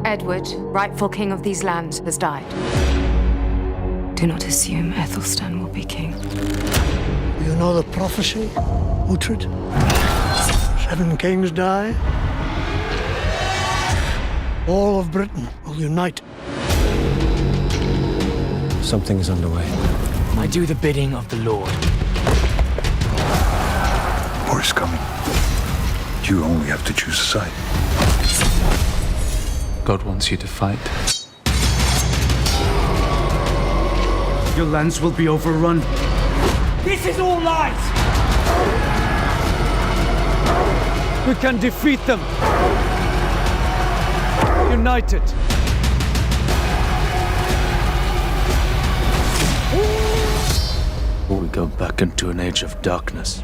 Edward, rightful king of these lands, has died. Do not assume Ethelstan will be king. You know the prophecy, Uhtred? 7 kings die. All of Britain will unite. Something is underway. I do the bidding of the Lord. War is coming. You only have to choose a side. God wants you to fight. Your lands will be overrun. This is all lies! We can defeat them. United. Or we go back into an age of darkness.